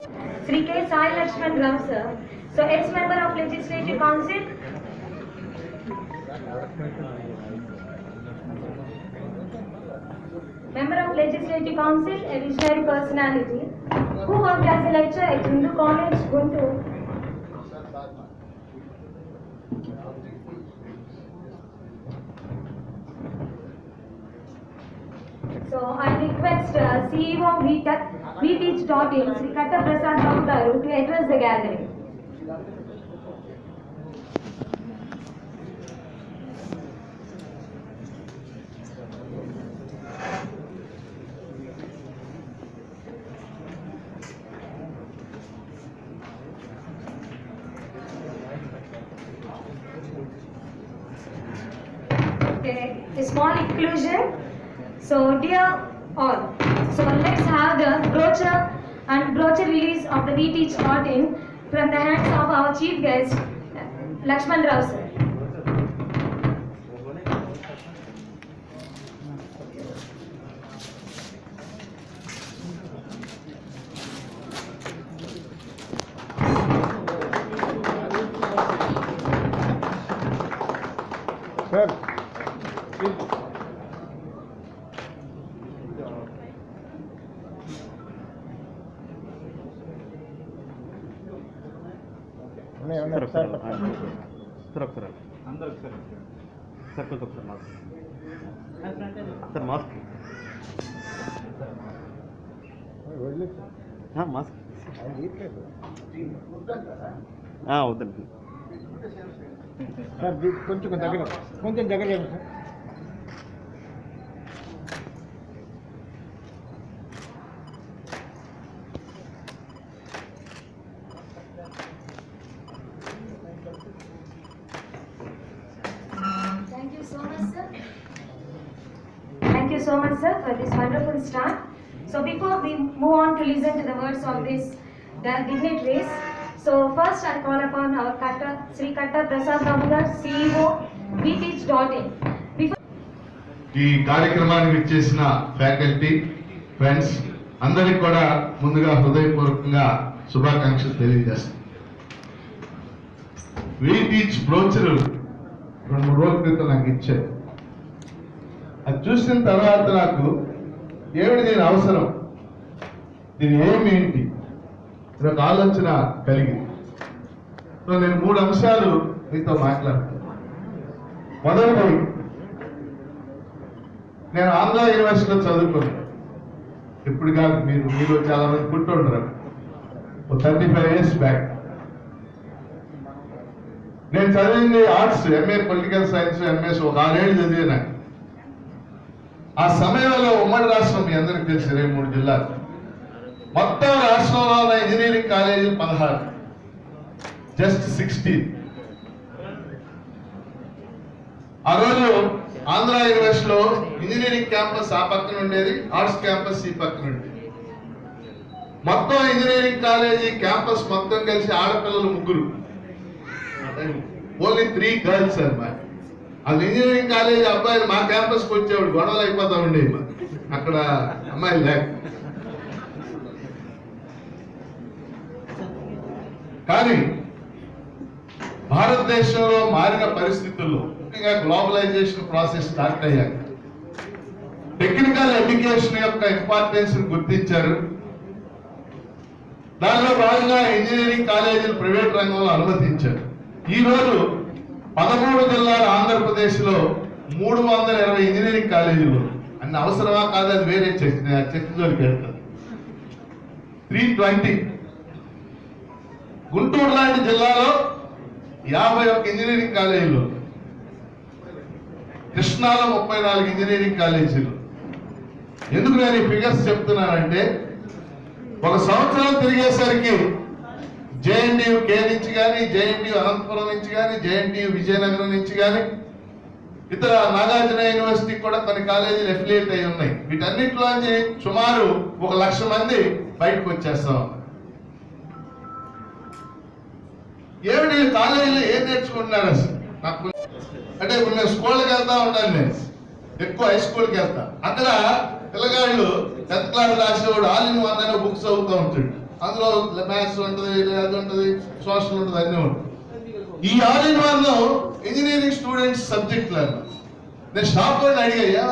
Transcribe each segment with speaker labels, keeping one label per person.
Speaker 1: Sri K. Sai Lakshman Rao, sir. So, ex-member of Legislative Council. Member of Legislative Council, a visionary personality, who worked as a lecturer at Hindu College, Guntur. So, I request CEO VTeach.in, Sri Katta Prasad Babu Garu, to address the gathering. Okay, a small inclusion. So, dear all, so let's have the brochure release of the VTeach.in from the hands of our chief guest, Lakshman Rao, sir.
Speaker 2: Mask వద్దండి
Speaker 3: sir కొంచెం దగ్గర sir.
Speaker 1: Thank you so much, sir. Thank you so much, sir, for this wonderful start. So before we move on to listen to the words of this dignitaries, so first I call upon our Sri Katta Prasad Babu Garu, CEO VTeach.in.
Speaker 4: ఈ కార్యక్రమానికి ఇచ్చేసిన faculty friends అందరికి కూడా ముందుగా హృదయపూర్వకంగా శుభాకాంక్షలు తెలియజేస్తాను. VTeach brochure 2-3 రోజుల క్రితం నాకు ఇచ్చారు. అది చూసిన తర్వాత నాకు ఏమిటి దీని అవసరం, దీని ఏమేంటి ఒక ఆలోచన కలిగింది. సో నేను 3 అంశాలు మీతో మాట్లాడతాను. మొదటి, నేను ఆంధ్ర యూనివర్సిటీలో చదువుకున్నాను. ఇప్పుడు కాదు, మీరు చాలా మంది పుట్టుంటారు. 35 years బ్యాక్ నేను చదివింది arts, MA political science, MS ఒక 6 ఏళ్ళు చదివాను. ఆ సమయంలో ఉమ్మడి రాష్ట్రం మీ అందరికి తెలిసి 23 జిల్లాలు, మొత్తం రాష్ట్రంలో ఉన్న ఇంజనీరింగ్ కాలేజీలు 16, జస్ట్ 16. ఆ రోజు ఆంధ్ర యూనివర్సిటీలో ఇంజనీరింగ్ క్యాంపస్ ఆ పక్కన ఉండేది, ఆర్ట్స్ క్యాంపస్ ఈ పక్కన ఉండేది. మొత్తం ఇంజనీరింగ్ కాలేజీ క్యాంపస్ మొత్తం కలిసి ఆడపిల్లలు 3, ఓన్లీ 3 గర్ల్స్ అన్నమాట. అది ఇంజనీరింగ్ కాలేజీ అబ్బాయిలు మా క్యాంపస్కి వచ్చేవాడు, గొడవలు అయిపోతా ఉండేవి. అక్కడ అమ్మాయిలు లేక. కానీ భారతదేశంలో మారిన పరిస్థితుల్లో, ముఖ్యంగా గ్లోబలైజేషన్ ప్రాసెస్ స్టార్ట్ అయ్యాక టెక్నికల్ ఎడ్యుకేషన్ యొక్క ఇంపార్టెన్స్ గుర్తించారు. దానిలో భాగంగా ఇంజనీరింగ్ కాలేజీలు ప్రైవేట్ రంగంలో అనుమతించారు. ఈ రోజు 13 జిల్లాల ఆంధ్రప్రదేశ్లో 320 ఇంజనీరింగ్ కాలేజీలు. అన్ని అవసరమా కాదు, అది వేరే చర్చలోకి వెళ్తారు. 320. గుంటూరు లాంటి జిల్లాలో 51 ఇంజనీరింగ్ కాలేజీలు, కృష్ణాలో 34 ఇంజనీరింగ్ కాలేజీలు. ఎందుకు నేను ఈ ఫిగర్స్ చెప్తున్నానంటే, ఒక సంవత్సరం తిరిగేసరికి JNTU కే నుంచి కానీ, JNTU అనంతపురం నుంచి కానీ, JNTU విజయనగరం నుంచి కానీ, ఇతర నాగార్జున యూనివర్సిటీ కూడా కొన్ని కాలేజీలు అఫిలియేట్ అయి ఉన్నాయి. వీటన్నిటిలోంచి సుమారు 1,00,000 మంది బయటకు వచ్చేస్తా ఉన్నారు. ఏమిటి కాలేజీలో ఏం నేర్చుకుంటున్నారు అసలు? నాకు అంటే ఇప్పుడు నేను స్కూల్కి వెళ్తా ఉంటాను, నేను ఎక్కువ హై స్కూల్కి వెళ్తా. అక్కడ పిల్లగాళ్ళు 10th క్లాస్ రాసేవాడు ఆల్ ఇన్ వన్ అనే బుక్స్ చదువుతూ ఉంటాడు. అందులో మ్యాథ్స్ ఉంటుంది, అది ఉంటుంది, సోషల్ ఉంటుంది, అన్నీ ఉంటుంది. ఈ all in one engineering students సబ్జెక్టులను నేను షాప్ లో అడిగా,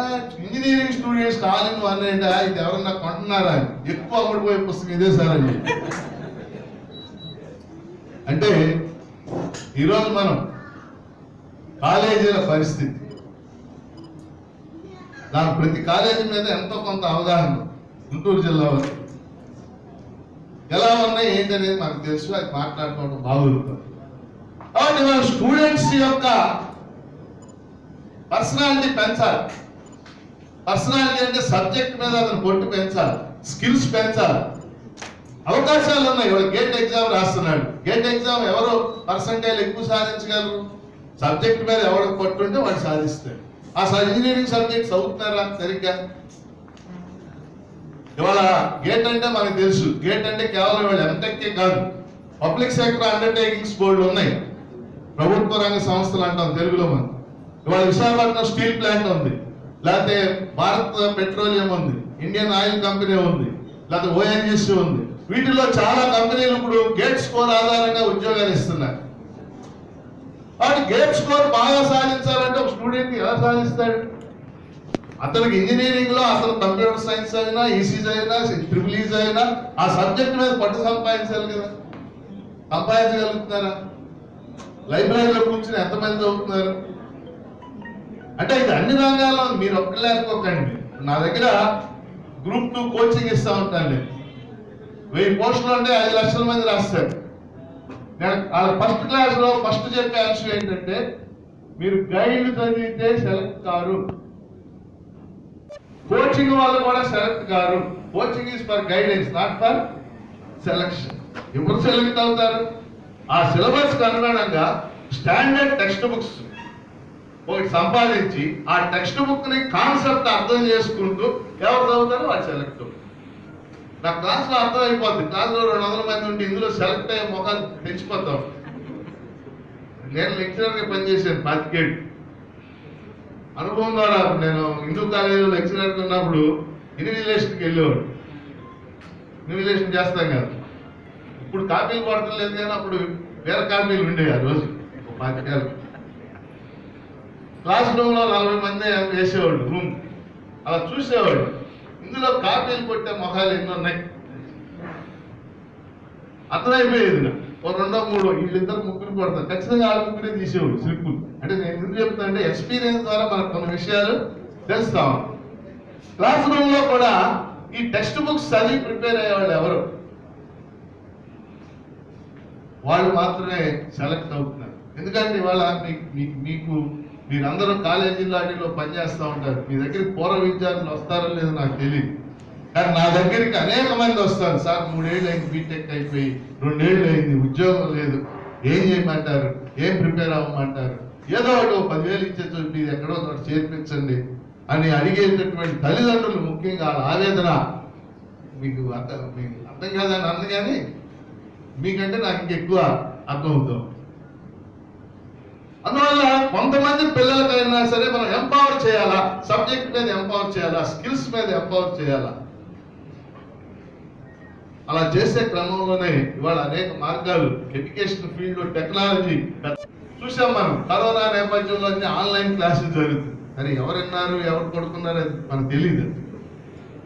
Speaker 4: engineering students all in one ఏంటా, ఇది ఎవరన్నా కొంటున్నారా అని. ఎక్కువ అమ్ముడిపోయే పుస్తకం ఇదే సార్ అని. అంటే ఈరోజు మనం కాలేజీల పరిస్థితి, నాకు ప్రతి కాలేజీ మీద ఎంతో కొంత అవగాహన గుంటూరు జిల్లాలో ఎలా ఉన్నాయి ఏంటి అనేది మనకు తెలుసు, అది మాట్లాడుకోవడం బాగుంటుంది. కాబట్టి మన స్టూడెంట్స్ యొక్క పర్సనాలిటీ పెంచాలి. పర్సనాలిటీ అంటే సబ్జెక్ట్ మీద అతను పొట్టు పెంచాలి, స్కిల్స్ పెంచాలి. అవకాశాలు ఉన్నాయి. వాడు గేట్ ఎగ్జామ్ రాస్తున్నాడు. గేట్ ఎగ్జామ్ ఎవరు పర్సంటేజ్ ఎక్కువ సాధించగలరు? సబ్జెక్ట్ మీద ఎవరికి పట్టుంటే వాడు సాధిస్తాడు. ఆ ఇంజనీరింగ్ సబ్జెక్ట్ చదువుతున్నారా సరిగ్గా? ఇవాళ గేట్ అంటే మనకు తెలుసు, గేట్ అంటే కేవలం ఇవాళ ఎంటెక్కే కాదు, పబ్లిక్ సెక్టర్ అండర్టేకింగ్స్ బోర్డు ఉన్నాయి, ప్రభుత్వ రంగ సంస్థలు అంటాం తెలుగులో మనం. ఇవాళ విశాఖపట్నం స్టీల్ ప్లాంట్ ఉంది, లేకపోతే భారత్ పెట్రోలియం ఉంది, ఇండియన్ ఆయిల్ కంపెనీ ఉంది, లేకపోతే ఓఎన్జీసీ ఉంది. వీటిలో చాలా కంపెనీలు ఇప్పుడు గేట్ స్కోర్ ఆధారంగా ఉద్యోగాలు ఇస్తున్నారు. కాబట్టి గేట్ స్కోర్ బాగా సాధించాలంటే ఒక స్టూడెంట్ ఎలా సాధిస్తాడు? అతనికి ఇంజనీరింగ్ లో అతను కంప్యూటర్ సైన్స్ అయినా, ఈసీజీ అయినా, ట్రిపుల్ అయినా ఆ సబ్జెక్ట్ మీద పట్టు సంపాదించాలి కదా. సంపాదించగలుగుతున్నారా? లైబ్రరీలో కూర్చుని ఎంతమంది చదువుతున్నారు? అంటే ఇది అన్ని రంగాల్లో మీరు ఒక్కలే అనుకోకండి. నా దగ్గర గ్రూప్ 2 కోచింగ్ ఇస్తా ఉంటాను నేను. 1000 పోస్టులు అంటే 5 లక్షల మంది రాస్తారు. నేను ఫస్ట్ క్లాస్ లో ఫస్ట్ చెప్పే అంశం ఏంటంటే, మీరు గైడ్ చదివితే సెలెక్ట్ కారు, కోచింగ్ వాళ్ళు కూడా select car. Coaching is for guidance, not for selection. ఎవరు సెలెక్ట్ అవుతారు? ఆ సిలబస్ కు అనుగుణంగా స్టాండర్డ్ టెక్స్ట్ బుక్స్ ఒకటి సంపాదించి ఆ టెక్స్ట్ బుక్ ని కాన్సెప్ట్ అర్థం చేసుకుంటూ ఎవరు చదువుతారో వాళ్ళు సెలెక్ట్. నా క్లాస్ లో అర్థం అయిపోద్ది. క్లాస్ లో 200 మంది ఉంటే ఇందులో సెలెక్ట్ అయ్యే మొఖాలు తెచ్చిపోతాం. నేను లెక్చరర్ గా పనిచేశాను 25 ఏళ్ళు. అనుభవం ద్వారా నేను హిందూ కాలేజీలో లెక్చరర్ గా ఉన్నప్పుడు ఇన్విజిలేషన్కి వెళ్ళేవాడు. ఇన్విజిలేషన్ చేస్తాం కదా, ఇప్పుడు కాపీలు పడతలేదు కానీ అప్పుడు వేరే కాపీలు ఉండేవి. ఆ రోజు 25 ఏళ్ళు క్లాస్ రూమ్ లో 40 మంది వేసేవాడు రూమ్. అలా చూసేవాడు. ఇందులో కాపీలు కొట్టే మొఖాలు ఎన్ని ఉన్నాయి అర్థమైపోయేది. ఓ 2-3 వీళ్ళిద్దరు ముగ్గురు కొడతారు, ఖచ్చితంగా 6 ముగ్గురే తీసేవాడు స్లిప్పులు. అంటే నేను ఎందుకు చెప్తా అంటే ఎక్స్పీరియన్స్ ద్వారా మనకు కొన్ని విషయాలు తెలుస్తాం. క్లాస్ రూమ్ లో కూడా ఈ టెక్స్ట్ బుక్స్ చదివి ప్రిపేర్ అయ్యేవాళ్ళు ఎవరు? వాళ్ళు మాత్రమే సెలెక్ట్ అవుతున్నారు. ఎందుకంటే ఇవాళ మీకు మీరందరూ కాలేజీలో వాటిలో పనిచేస్తూ ఉంటారు. మీ దగ్గరికి పూర్వ విద్యార్థులు వస్తారో లేదో నాకు తెలియదు, కానీ నా దగ్గరికి అనేక మంది వస్తారు. సార్ 3 ఏళ్ళు అయింది బీటెక్ అయిపోయి, 2 ఏళ్ళు అయింది ఉద్యోగం లేదు, ఏం చేయమంటారు, ఏం ప్రిపేర్ అవ్వమంటారు, ఏదో ఒకటి 10,000 ఇచ్చే చూపి ఎక్కడో ఒకటి చేర్పించండి అని అడిగేటటువంటి తల్లిదండ్రులు ముఖ్యంగా వాళ్ళ ఆవేదన మీకు అర్థం కాదని అన్న, కానీ మీకంటే నాకు ఇంకెక్కువ అర్థం అవుతాం. అందువల్ల కొంతమంది పిల్లలకైనా సరే మనం ఎంపవర్ చేయాలా, సబ్జెక్ట్ మీద ఎంపవర్ చేయాలా, స్కిల్స్ మీద ఎంపవర్ చేయాలా. అలా చేసే క్రమంలోనే ఇవాళ అనేక మార్గాలు ఎడ్యుకేషన్ ఫీల్డ్, టెక్నాలజీ చూసాం మనం. కరోనా నేపథ్యంలో అన్ని ఆన్లైన్ క్లాసులు జరుగుతుంది. కానీ ఎవరు విన్నారు, ఎవరు పడుకున్నారు అది మనకు తెలియదు.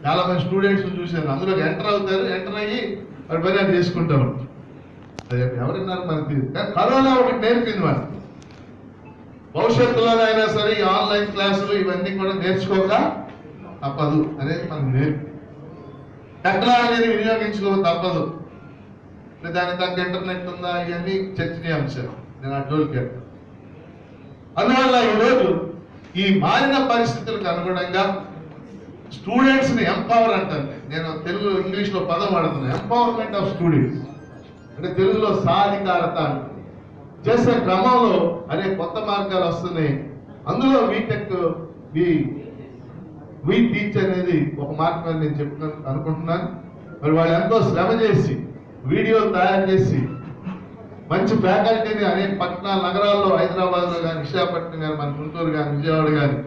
Speaker 4: చాలా మంది స్టూడెంట్స్ చూశాను, అందులోకి ఎంటర్ అవుతారు, ఎంటర్ అయ్యి వారి పని అది చేసుకుంటారు. అది ఎవరున్నారు మనకు తెలియదు. కానీ కరోనా ఒకటి నేర్పింది మనకి. భవిష్యత్తులోనైనా సరే ఈ ఆన్లైన్ క్లాసులు ఇవన్నీ కూడా నేర్చుకోక తప్పదు అనేది మనకు నేర్పి, టెక్నాలజీని వినియోగించుకోక తప్పదు. దానికి తగ్గ ఇంటర్నెట్ ఉందా, ఇవన్నీ చర్చనీయాంశాలు. నేను అడ్డోళ్ళకి అందువల్ల ఈరోజు ఈ మారిన పరిస్థితులకు అనుగుణంగా స్టూడెంట్స్ ని ఎంపవర్ అంటాను. నేను తెలుగు ఇంగ్లీష్ లో పదం వాడుతున్నాను, ఎంపవర్మెంట్ ఆఫ్ స్టూడెంట్స్. అంటే తెలుగులో సాధికారత చేసే క్రమంలో అనేక కొత్త మార్గాలు వస్తున్నాయి. అందులో వీటెక్ వీ టీచ్ అనేది ఒక మార్గం అని నేను అనుకుంటున్నాను. మరి వాళ్ళు ఎంతో శ్రమ చేసి వీడియోలు తయారు చేసి మంచి ఫ్యాకల్టీని అనేక పట్టణాల నగరాల్లో, హైదరాబాద్లో కానీ, విశాఖపట్నం కానీ, మన గుంటూరు కానీ, విజయవాడ కానీ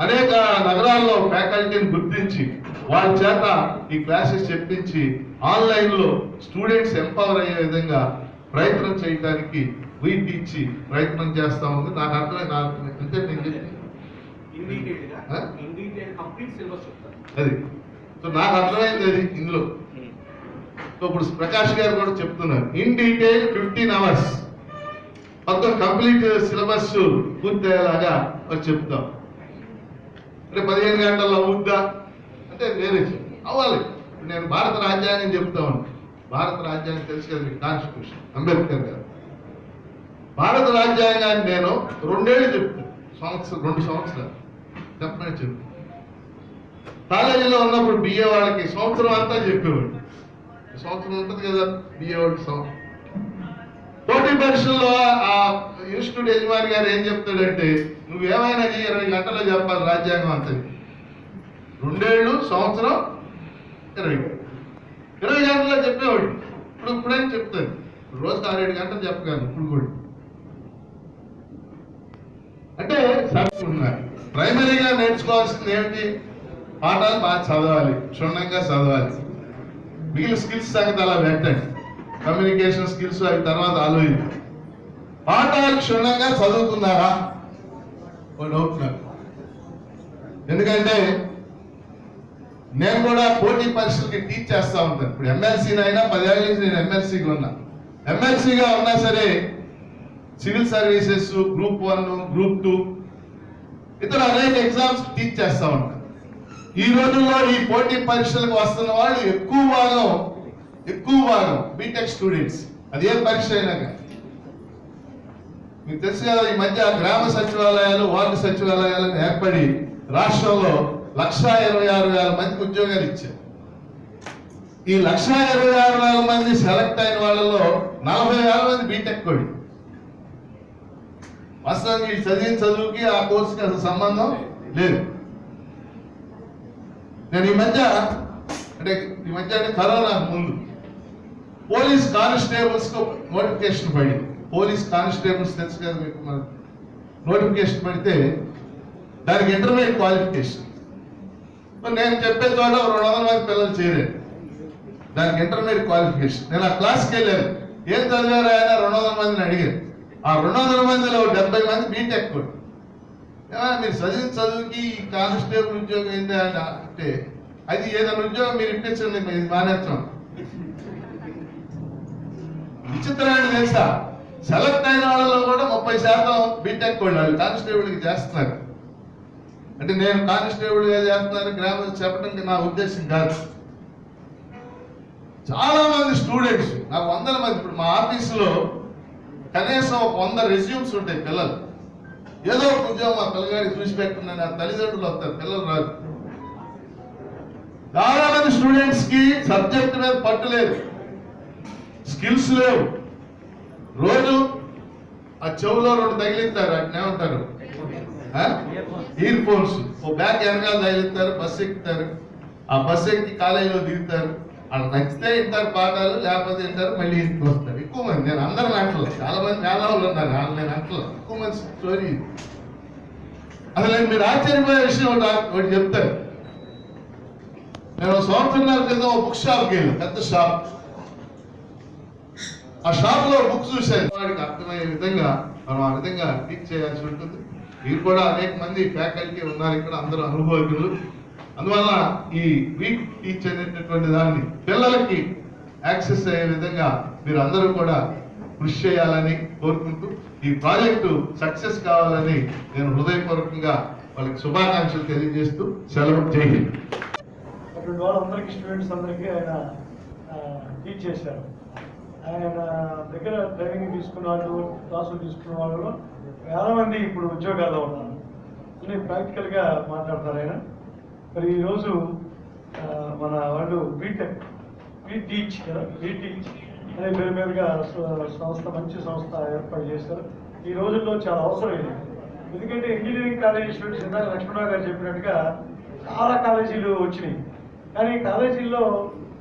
Speaker 4: అనేక నగరాల్లో ఫ్యాకల్టీని గుర్తించి వాళ్ళ చేత ఈ క్లాసెస్ చెప్పించి ఆన్లైన్లో స్టూడెంట్స్ ఎంపవర్ అయ్యే విధంగా ప్రయత్నం చేయడానికి వీటిచ్చి ప్రయత్నం చేస్తా ఉంది. నాకు అర్థమైంది. అంటే నేను చెప్పింది అది. సో నాకు అర్థమైంది అది ఇందులో. సో ఇప్పుడు ప్రకాష్ గారు కూడా చెప్తున్నారు ఇన్ డీటెయిల్ 15 hours మొత్తం కంప్లీట్ సిలబస్ పూర్తయ్యేలాగా చెప్తాం. అంటే 15 గంటల్లో అవుద్దా అంటే వేరే అవ్వాలి. నేను భారత రాజ్యాంగం చెప్తా ఉన్నాను. భారత రాజ్యాంగం తెలుసు కదా మీకు, కాన్స్టిట్యూషన్ అంబేద్కర్ గారు. భారత రాజ్యాంగాన్ని నేను 2 ఏళ్ళు చెప్తాను, 2 సంవత్సరాలు చెప్పనే చెప్తాను. కాలేజీలో ఉన్నప్పుడు బిఏ వాళ్ళకి సంవత్సరం అంతా చెప్పేవాడు. సంవత్సరం ఉంటుంది కదా బిఏ వాళ్ళకి సంవత్సరం. పోటీ పరీక్షల్లో ఆ ఇన్స్టిట్యూట్ యజమాని గారు ఏం చెప్తాడంటే నువ్వేమైనా 20 గంటల్లో చెప్పాలి రాజ్యాంగం అంతా. 2 ఏళ్ళు, సంవత్సరం, 20 గంటల్లో చెప్పేవాడు. ఇప్పుడేం చెప్తాను, రోజుకి 6-7 గంటలు చెప్పగలను ఇప్పుడు కూడా. అంటే ఉన్నారు. ప్రైమరీగా నేర్చుకోవాల్సింది ఏమిటి? పాఠాలు బాగా చదవాలి, క్షుణ్ణంగా చదవాలి. మిగిలిన స్కిల్స్ సంగతి అలా పెట్టండి. కమ్యూనికేషన్ స్కిల్స్ అవి తర్వాత ఆలోచించండి. పాఠాలు క్షుణ్ణంగా చదువుతున్నారా అవుతున్నారు. ఎందుకంటే నేను కూడా పోటీ పరీక్షలకి టీచ్ చేస్తా ఉంటాను. ఇప్పుడు ఎమ్మెల్సీనైనా 10 ఏళ్ళ నుంచి నేను ఎమ్మెల్సీగా ఉన్నా. ఎమ్మెల్సీగా ఉన్నా సరే సివిల్ సర్వీసెస్, గ్రూప్ 1, గ్రూప్ 2 ఇతర అనేక ఎగ్జామ్స్ టీచ్ చేస్తా ఉంటాను. ఈ రోజుల్లో ఈ పోటీ పరీక్షలకు వస్తున్న వాళ్ళు ఎక్కువ భాగం బీటెక్ స్టూడెంట్స్. అది ఏ పరీక్ష అయినా కానీ మీకు తెలుసు కదా, ఈ మధ్య గ్రామ సచివాలయాలు, వార్డు సచివాలయాలను ఏర్పడి రాష్ట్రంలో 1,26,000 మందికి ఉద్యోగాలు ఇచ్చారు. ఈ 1,26,000 మంది సెలెక్ట్ అయిన వాళ్ళలో 40,000 మంది బీటెక్ కోడి. వాస్తవంగా వీళ్ళు చదివిన చదువుకి ఆ కోర్సుకి అసలు సంబంధం లేదు. నేను ఈ మధ్య అంటే కరోనా ముందు పోలీస్ కానిస్టేబుల్స్ కు నోటిఫికేషన్ పడింది. పోలీస్ కానిస్టేబుల్స్ తెలుసు కదా మీకు, నోటిఫికేషన్ పడితే దానికి ఇంటర్మీడియట్ క్వాలిఫికేషన్. నేను చెప్పే చోట 200 మంది పిల్లలు చేరారు. దానికి ఇంటర్మీడియట్ క్వాలిఫికేషన్. నేను ఆ క్లాస్కి వెళ్ళాను. ఏం చదివారు ఆయన? 200 మందిని అడిగారు. ఆ 200 మందిలో 70 మంది బీటెక్. మీరు చదివిన చదువుకి కానిస్టేబుల్ ఉద్యోగం ఏంటి అంటే అది ఏదైనా ఉద్యోగం మీరు ఇప్పించండి, ఇది మానేస్తాం. విచిత్రమైన తెలుసా, సెలెక్ట్ అయిన వాళ్ళలో కూడా 30% బీటెక్ వాళ్ళు కానిస్టేబుల్కి చేస్తున్నారు. అంటే నేను కానిస్టేబుల్ గా చేస్తున్నారు గ్రామం చెప్పడానికి నా ఉద్దేశం కాదు. చాలా మంది స్టూడెంట్స్, నాకు 100 మంది. ఇప్పుడు మా ఆఫీసులో కనీసం 100 రెజ్యూమ్స్ ఉంటాయి. పిల్లలు ఏదో ఒక ఉద్యోగం మా పిల్లగాడికి చూసి పెట్టుకున్నాను. ఆ తల్లిదండ్రులు వస్తారు, పిల్లలు రాదు. చాలా మంది స్టూడెంట్స్ కి సబ్జెక్ట్ మీద పట్టు లేదు, స్కిల్స్ లేవు. రోజు ఆ చెవులో 2 తగిలిస్తారు, అట్నే ఉంటారు ఇయర్ ఫోన్స్. ఓ బ్యాగ్ వెనకాల తగిలిస్తారు, బస్సు ఎక్కుతారు. ఆ బస్సు ఎక్కి కాలేజీలో దిగుతారు. వాళ్ళు నచ్చితే వింటారు పాఠాలు, లేకపోతే వింటారు, మళ్ళీ ఇంటికి వస్తారు. ఎక్కువ మంది, నేను అందరం అంటలు, చాలా మంది మేధావులు ఉన్నారు, నేను అంటలు. ఎక్కువ మంది స్టోరీ. అసలు మీరు ఆశ్చర్యపోయే విషయం ఒకటి చెప్తారు. నేను 1 సంవత్సరాల క్రితం బుక్ షాప్కి వెళ్ళాను, పెద్ద షాప్. ఆ షాప్ లో బుక్స్ చూశాను. వాడికి అర్థమయ్యే విధంగా మనం ఆ విధంగా టీచ్ చేయాల్సి ఉంటుంది. మీరు కూడా అనేక మంది ఫ్యాకల్టీ ఉన్నారు ఇక్కడ, అందరూ అనుభవజ్ఞులు. అందువల్ల ఈ వీక్ టీచ్ అనేటటువంటి దాన్ని పిల్లలకి యాక్సెస్ అయ్యే విధంగా మీరు అందరూ కూడా కృషి చేయాలని కోరుకుంటూ ఈ ప్రాజెక్టు సక్సెస్ కావాలని నేను హృదయపూర్వకంగా వాళ్ళకి శుభాకాంక్షలు తెలియజేస్తూ సెలవు. జై హింద్.
Speaker 3: అటువంటి వాళ్ళందరికీ, స్టూడెంట్స్ అందరికీ ఆయన టీచ్ చేశారు. ఆయన దగ్గర ట్రైనింగ్ తీసుకున్న వాళ్ళు, క్లాసులు తీసుకున్న వాళ్ళలో చాలా మంది ఇప్పుడు ఉద్యోగాల్లో ఉన్నారు. అన్నీ ప్రాక్టికల్గా మాట్లాడతారు ఆయన. మరి ఈరోజు మన వాళ్ళు బీటెక్ టీచ్ కదా, టీచ్ అనే పేరు మీదుగా సంస్థ, మంచి సంస్థ ఏర్పాటు చేశారు. ఈ రోజుల్లో చాలా అవసరం ఇది. ఎందుకంటే ఇంజనీరింగ్ కాలేజీ స్టూడెంట్స్ ఇందాక లక్ష్మణరావు గారు చెప్పినట్టుగా చాలా కాలేజీలు వచ్చినాయి. కానీ కాలేజీల్లో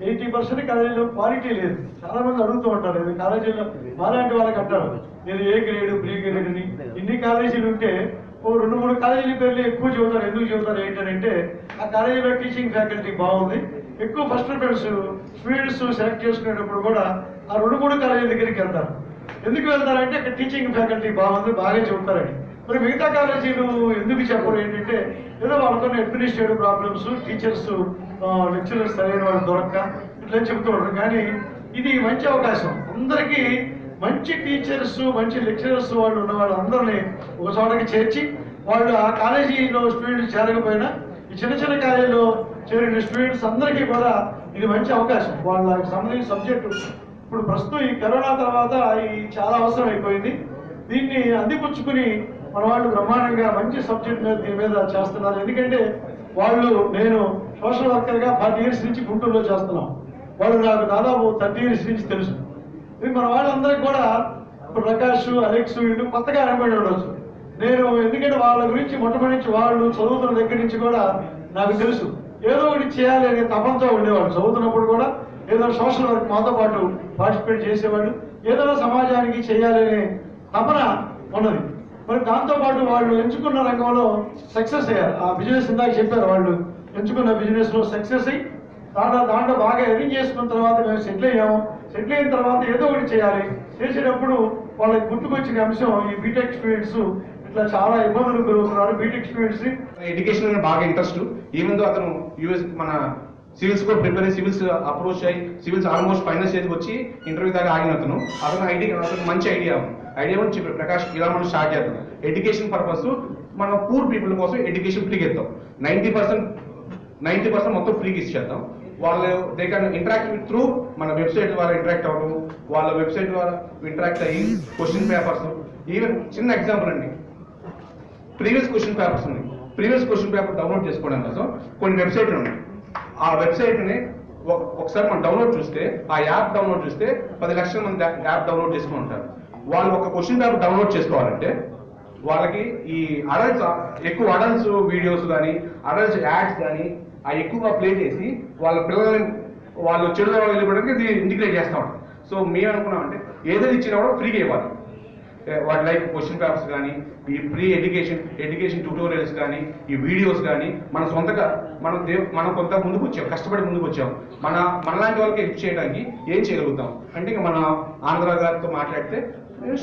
Speaker 3: 80% కాలేజీలో క్వాలిటీ లేదు. చాలా మంది అడుగుతూ ఉంటారు, ఇది కాలేజీలో మాలాంటి వాళ్ళకి అంటారు, నేను ఏ గ్రేడ్, బి గ్రేడ్ అని. ఇన్ని కాలేజీలు ఉంటే 2-3 కాలేజీల పేర్లు ఎక్కువ చెబుతారు. ఎందుకు చెబుతారు ఏంటంటే ఆ కాలేజీలో టీచింగ్ ఫ్యాకల్టీ బాగుంది, ఎక్కువ ఫస్ట్ ప్రిఫరెన్స్ స్టూడెంట్స్ సెలెక్ట్ చేసుకునేటప్పుడు కూడా ఆ 2-3 కాలేజీల దగ్గరికి వెళ్తారు. ఎందుకు వెళ్తారంటే అక్కడ టీచింగ్ ఫ్యాకల్టీ బాగుంది, బాగా చెబుతారని. మరి మిగతా కాలేజీలు ఎందుకు చెప్పరు ఏంటంటే ఏదో వాళ్ళతో అడ్మినిస్ట్రేటివ్ ప్రాబ్లమ్స్, టీచర్స్ లెక్చరర్స్ సరైన వాళ్ళు దొరక్క ఇట్లా చెబుతూ ఉంటారు. కానీ ఇది మంచి అవకాశం, అందరికీ మంచి టీచర్స్ మంచి లెక్చరర్స్ వాళ్ళు ఉన్న వాళ్ళందరినీ ఒక చోటకి చేర్చి వాళ్ళు ఆ కాలేజీలో స్టూడెంట్స్ చేరకపోయినా ఈ చిన్న చిన్న కాలేజీలో చేరిన స్టూడెంట్స్ అందరికీ కూడా ఇది మంచి అవకాశం. వాళ్ళకి సంబంధించిన సబ్జెక్టు ఇప్పుడు ప్రస్తుతం ఈ కరోనా తర్వాత ఈ చాలా అవసరం అయిపోయింది. దీన్ని అందిపుచ్చుకుని మన వాళ్ళు బ్రహ్మాండంగా మంచి సబ్జెక్ట్ మీద దీని మీద చేస్తున్నారు. ఎందుకంటే వాళ్ళు, నేను సోషల్ వర్కర్గా 40 years నుంచి గుంటూరులో చేస్తున్నాం, వాళ్ళు నాకు దాదాపు 30 years నుంచి తెలుసు. ఇది మన వాళ్ళందరికీ కూడా ఇప్పుడు ప్రకాష్, అలెక్స్ వీళ్ళు కొత్తగా అనబడి ఉండొచ్చు. నేను ఎందుకంటే వాళ్ళ గురించి మొట్టమొదటి నుంచి వాళ్ళు చదువుతున్న దగ్గర నుంచి కూడా నాకు తెలుసు. ఏదో ఒకటి చేయాలి అనే తపంతో ఉండేవాళ్ళు. చదువుతున్నప్పుడు కూడా ఏదో సోషల్ వర్క్ మాతో పాటు పార్టిసిపేట్ చేసేవాళ్ళు, ఏదో సమాజానికి చేయాలనే తపన ఉన్నది. మరి దాంతోపాటు వాళ్ళు ఎంచుకున్న రంగంలో సక్సెస్ అయ్యారు. ఆ బిజినెస్ ఇందాక చెప్పారు, వాళ్ళు ఎంచుకున్న బిజినెస్లో సక్సెస్ అయ్యి దాంట్లో బాగా ఎర్నింగ్ చేసుకున్న తర్వాత మేము సెటిల్ అయ్యాము. సెటిల్ అయిన తర్వాత ఏదో ఒకటి చేయాలి. చేసేటప్పుడు వాళ్ళకి గుర్తుకొచ్చిన అంశం ఈ బీటెక్ స్టూడెంట్స్ ఇట్లా చాలా ఇబ్బందులు గురవుతున్నారు. బీటెక్ స్టూడెంట్స్
Speaker 5: ఎడ్యుకేషన్ మీద బాగా ఇంట్రెస్ట్, ఈవెన్ దో అతను యూఎస్ మన సివిల్స్ కూడా ప్రిపేర్ అయ్యి సివిల్స్ అప్రోచ్ అయ్యి సివిల్స్ ఆల్మోస్ట్ ఫైనల్ స్టేజ్కి వచ్చి ఇంటర్వ్యూ దాకా ఆగిన అతను మంచి ఐడియా అని చెప్పి ప్రకాష్ ఇలా మనం స్టార్ట్ చేద్దాం. ఎడ్యుకేషన్ పర్పస్ మన పూర్ పీపుల్ కోసం ఎడ్యుకేషన్ ఫ్రీకి ఇద్దాం. 90% మొత్తం ఫ్రీకి ఇచ్చేద్దాం. వాళ్ళు they can interact with through మన వెబ్సైట్ ద్వారా ఇంటరాక్ట్ అవ్వడం, వాళ్ళ వెబ్సైట్ ద్వారా ఇంటరాక్ట్ అయ్యి క్వశ్చన్ పేపర్స్, ఈవెన్ చిన్న ఎగ్జాంపుల్ అండి, ప్రీవియస్ క్వశ్చన్ పేపర్స్ ఉన్నాయి. ప్రీవియస్ క్వశ్చన్ పేపర్ డౌన్లోడ్ చేసుకోవడం కోసం కొన్ని వెబ్సైట్లు ఉన్నాయి. ఆ వెబ్సైట్ని ఒకసారి మనం డౌన్లోడ్ చూస్తే, ఆ యాప్ డౌన్లోడ్ చూస్తే 10 లక్షల మంది యాప్ డౌన్లోడ్ చేసుకుని ఉంటారు. వాళ్ళు ఒక క్వశ్చన్ పేపర్ డౌన్లోడ్ చేసుకోవాలంటే వాళ్ళకి ఈ అడల్ట్స్, ఎక్కువ అడల్ట్స్ వీడియోస్ కానీ అడల్ట్స్ యాడ్స్ కానీ ఎక్కువగా ప్లే చేసి వాళ్ళ పిల్లల్ని వాళ్ళు చెడులో వెళ్ళిపోవడానికి ఇది ఇంటిగ్రేట్ చేస్తూ ఉంటాం. సో మేము అనుకున్నామంటే ఏదైనా ఇచ్చినా కూడా ఫ్రీగా ఇవ్వాలి. వాటి లైక్ క్వశ్చన్ పేపర్స్ కానీ, ఈ ఫ్రీ ఎడ్యుకేషన్ ట్యూటోరియల్స్ కానీ, ఈ వీడియోస్ కానీ మన సొంతగా మనం కొంత ముందుకు వచ్చాం, కష్టపడి ముందుకు వచ్చాం. మనలాంటి వాళ్ళకి హెల్ప్ చేయడానికి ఏం చేయగలుగుతాం అంటే ఇక మన ఆంధ్ర గారితో మాట్లాడితే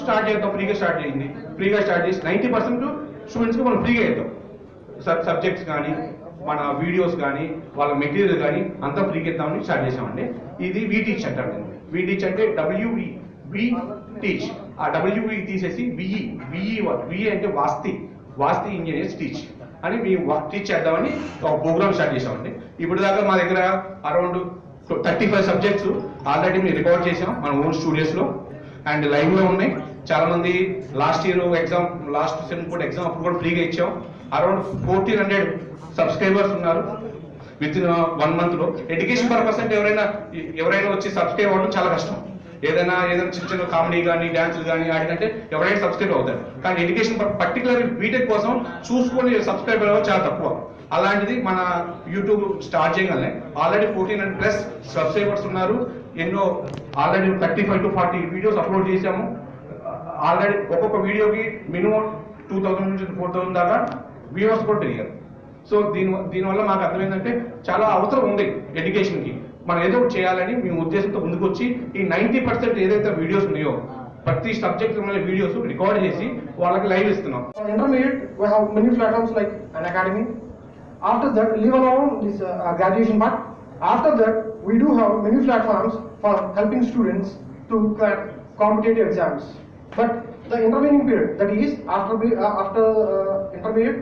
Speaker 5: స్టార్ట్ చేద్దాం, ఫ్రీగా స్టార్ట్ చేయండి. ఫ్రీగా స్టార్ట్ చేసి 90% స్టూడెంట్స్కి మనం ఫ్రీగా ఇద్దాం. సబ్జెక్ట్స్ కానీ, మన వీడియోస్ కానీ, వాళ్ళ మెటీరియల్ కానీ అంతా ఫ్రీగా ఇద్దామని స్టార్ట్ చేసామండి. ఇది వీటీచ్ అంటారు. వీటీచ్ అంటే WE టీచ్. ఆ WE తీసేసి విఈ అంటే వాస్తి ఇంజనీర్స్ టీచ్ అని మేము టీచ్ చేద్దామని ఒక ప్రోగ్రామ్ స్టార్ట్ చేసామండి. ఇప్పుడు దాకా మా దగ్గర అరౌండ్ 35 సబ్జెక్ట్స్ ఆల్రెడీ మేము రికార్డ్ చేసాం మన ఓన్ స్టూడియోస్లో అండ్ లైవ్లో ఉన్నాయి. చాలా మంది లాస్ట్ సెమ్ కూడా ఎగ్జామ్ అప్పుడు కూడా ఫ్రీగా ఇచ్చాం. అరౌండ్ 1400 సబ్స్క్రైబర్స్ ఉన్నారు విత్ ఇన్ 1 month లో. ఎడ్యుకేషన్ పర్పస్ అంటే ఎవరైనా వచ్చి సబ్స్క్రైబ్ అవ్వడం చాలా కష్టం. ఏదైనా చిన్న చిన్న కామెడీ కానీ డ్యాన్సులు కానీ ఆడినంటే ఎవరైనా సబ్స్క్రైబ్ అవుతారు. కానీ ఎడ్యుకేషన్ పర్టికులర్ బీటెక్ కోసం చూసుకొని సబ్స్క్రైబ్ అవ్వడం చాలా తక్కువ. అలాంటిది మన యూట్యూబ్ స్టార్ట్ చేయగానే ఆల్రెడీ 1400+ సబ్స్క్రైబర్స్ ఉన్నారు. ఎన్నో ఆల్రెడీ 35 to 40 వీడియోస్ అప్లోడ్ చేశాము. ఆల్రెడీ ఒక్కొక్క వీడియోకి మినిమం 2000 నుంచి 4000 దాకా వ్యూవర్స్ కూడా పెరిగారు. సో దీనివల్ల మాకు అర్థమైందంటే చాలా అవసరం ఉంది ఎడ్యుకేషన్కి. మనం ఏదో ఒకటి చేయాలని మేము ఉద్దేశంతో ముందుకు వచ్చి ఈ 90% ఏదైతే వీడియోస్ ఉన్నాయో ప్రతి సబ్జెక్ట్ వీడియోస్ రికార్డ్ చేసి వాళ్ళకి లైవ్ ఇస్తున్నాం.
Speaker 6: Intermediate, we have many platforms like an academy. After that, leave alone this graduation part. After that, we do have many platforms for helping students to crack competitive exams. But the intervening period, that is after intermediate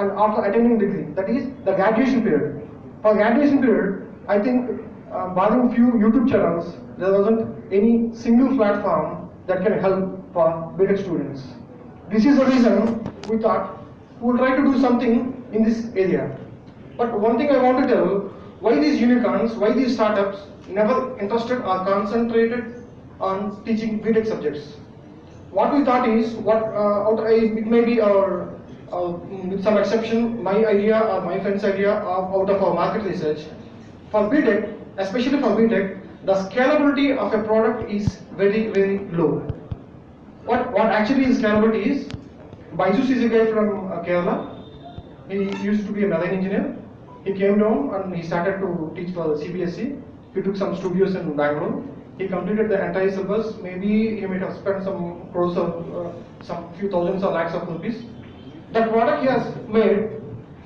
Speaker 6: and after attaining degree, that is the graduation period. For graduation period, I think barring few YouTube channels, there wasn't any single platform that can help for BTech students. This is the reason we thought we will try to do something in this area. But one thing I want to tell, why these unicorns, why these startups never interested or concentrated on teaching BTech subjects? What we thought is, it may be with some exception, my idea or my friend's idea out of our market research. For BTech, especially for BTech, the scalability of a product is very, very low. What actually is scalability is, Baisus is a guy from Kerala. He used to be a marine engineer. He came down and he started to teach for CBSE. He took some studios in Bangalore. He completed the entire syllabus. Maybe he might have spent some crores or some few thousands or lakhs of rupees. That product he has made,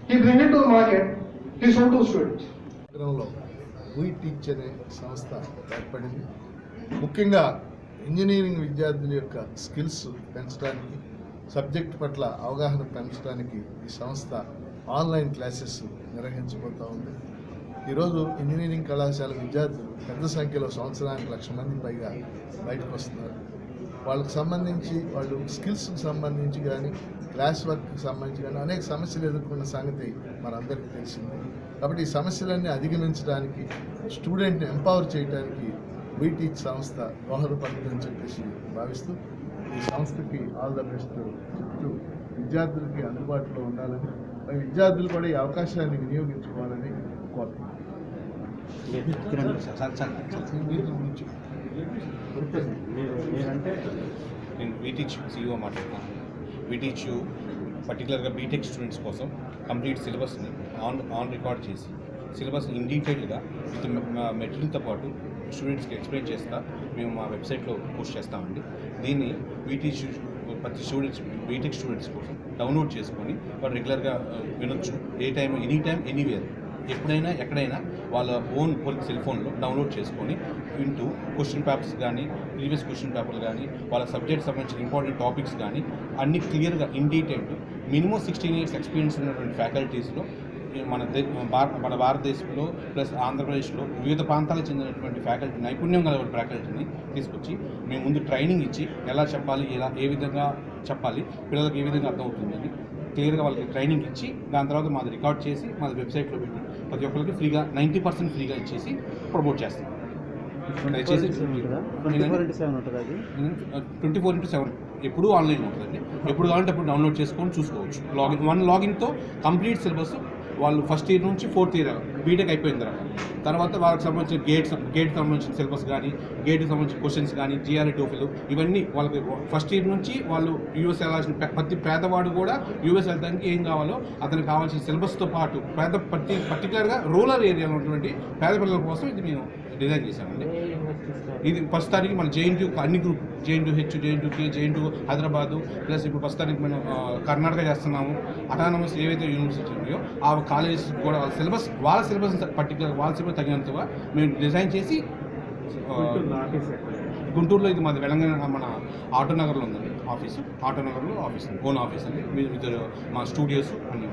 Speaker 6: he bring it to the market. He sold to students.
Speaker 4: నగరంలో we teach అనే సంస్థ ఏర్పడింది. ముఖ్యంగా engineering విద్యార్థుల యొక్క skills పెంచడానికి, subject పట్ల అవగాహన పెంచడానికి ఈ సంస్థ ఆన్లైన్ క్లాసెస్ నిర్వహించబోతూ ఉంది. ఈరోజు ఇంజనీరింగ్ కళాశాల విద్యార్థులు పెద్ద సంఖ్యలో సంవత్సరానికి 1,00,000 మంది పైగా బయటకు వస్తున్నారు. వాళ్ళకి సంబంధించి వాళ్ళు స్కిల్స్కి సంబంధించి కానీ క్లాస్ వర్క్కి సంబంధించి కానీ అనేక సమస్యలు ఎదుర్కొన్న సంగతి మనందరికీ తెలిసింది. కాబట్టి ఈ సమస్యలన్నీ అధిగమించడానికి, స్టూడెంట్ని ఎంపవర్ చేయడానికి వీ టీచ్ సంస్థ దోహదపడుతుందని చెప్పేసి భావిస్తూ ఈ సంస్థకి ఆల్ ద బెస్ట్ చెప్తూ విద్యార్థులకి అందుబాటులో ఉండాలని, మరి విద్యార్థులు కూడా ఈ అవకాశాన్ని వినియోగించుకోవాలని కోరుతున్నాను.
Speaker 2: మీరంటే
Speaker 7: నేను వీటీచ్ సిఇఓ మాట్లాడుతాను. వీటీచ్ పర్టికులర్గా బీటెక్ స్టూడెంట్స్ కోసం కంప్లీట్ సిలబస్ని ఆన్ రికార్డ్ చేసి సిలబస్ ఇన్ డీటెయిల్గా విత్ మెటీరియల్తో పాటు స్టూడెంట్స్కి ఎక్స్ప్లెయిన్ చేస్తా మేము మా వెబ్సైట్లో పోస్ట్ చేస్తామండి. దీన్ని వీటీచ్ ప్రతి స్టూడెంట్స్ బీటెక్ స్టూడెంట్స్ కోసం డౌన్లోడ్ చేసుకొని వాళ్ళు రెగ్యులర్గా వినొచ్చు. ఏ టైం, ఎనీ టైం, ఎనీవేర్, ఎప్పుడైనా ఎక్కడైనా వాళ్ళ ఓన్ సెల్ ఫోన్లో డౌన్లోడ్ చేసుకొని వింటూ క్వశ్చన్ పేపర్స్ కానీ, ప్రీవియస్ క్వశ్చన్ పేపర్లు కానీ, వాళ్ళ సబ్జెక్ట్ సంబంధించిన ఇంపార్టెంట్ టాపిక్స్ కానీ అన్ని క్లియర్గా in detail minimum 16 years experience ఉన్నటువంటి ఫ్యాకల్టీస్లో మన భారతదేశంలో ప్లస్ ఆంధ్రప్రదేశ్లో వివిధ ప్రాంతాలకు చెందినటువంటి ఫ్యాకల్టీ, నైపుణ్యం గల ఫ్యాకల్టీని తీసుకొచ్చి మేము ముందు ట్రైనింగ్ ఇచ్చి ఎలా చెప్పాలి, ఏ విధంగా చెప్పాలి, పిల్లలకు ఏ విధంగా అర్థమవుతుందని క్లియర్గా వాళ్ళకి ట్రైనింగ్ ఇచ్చి దాని తర్వాత మాది రికార్డ్ చేసి మాది వెబ్సైట్లో పెట్టి ప్రతి ఒక్కరికి ఫ్రీగా 90% ఫ్రీగా ఇచ్చేసి ప్రమోట్ చేస్తాం. దయచేసి 24/7 ఎప్పుడూ ఆన్లైన్ ఉంటుందండి. ఎప్పుడు కావాలంటే అప్పుడు డౌన్లోడ్ చేసుకొని చూసుకోవచ్చు. లాగిన్తో కంప్లీట్ సిలబస్ వాళ్ళు ఫస్ట్ ఇయర్ నుంచి 4th year బీటెక్ అయిపోయిన తర్వాత వాళ్ళకి సంబంధించిన గేట్ సంబంధించిన సిలబస్ కానీ, గేట్కి సంబంధించిన క్వశ్చన్స్ కానీ, జిఆర్ఈ టోఫెల్ ఇవన్నీ వాళ్ళకి ఫస్ట్ ఇయర్ నుంచి వాళ్ళు యూఎస్ వెళ్ళాల్సిన ప్రతి పేదవాడు కూడా యూఎస్ వెళ్తానికి ఏం కావాలో అతనికి కావాల్సిన సిలబస్తో పాటు పర్టికులర్గా రూరల్ ఏరియాలో ఉన్నటువంటి పేద పిల్లల కోసం ఇది మేము డిజైన్ చేశామండి. ఇది ప్రస్తుతానికి మన జేఎన్టీయూ అన్ని group, JNTUH, JNTUK, JNTU Hyderabad, plus ఇప్పుడు ప్రస్తుతానికి మనం కర్ణాటక చేస్తున్నాము. అటానమస్ ఏవైతే యూనివర్సిటీ ఉన్నాయో ఆ కాలేజెస్ కూడా వాళ్ళ సిలబస్ పర్టికులర్ వాళ్ళ సిలబస్ తగినంతగా మేము డిజైన్ చేసి గుంటూరులో ఇది మాది తెలంగాణ మన ఆటోనగర్లో ఉందండి ఆఫీసు. ఆటోనగర్లో ఆఫీస్, ఓన్ ఆఫీస్ అండి. మా స్టూడియోస్ అన్నీ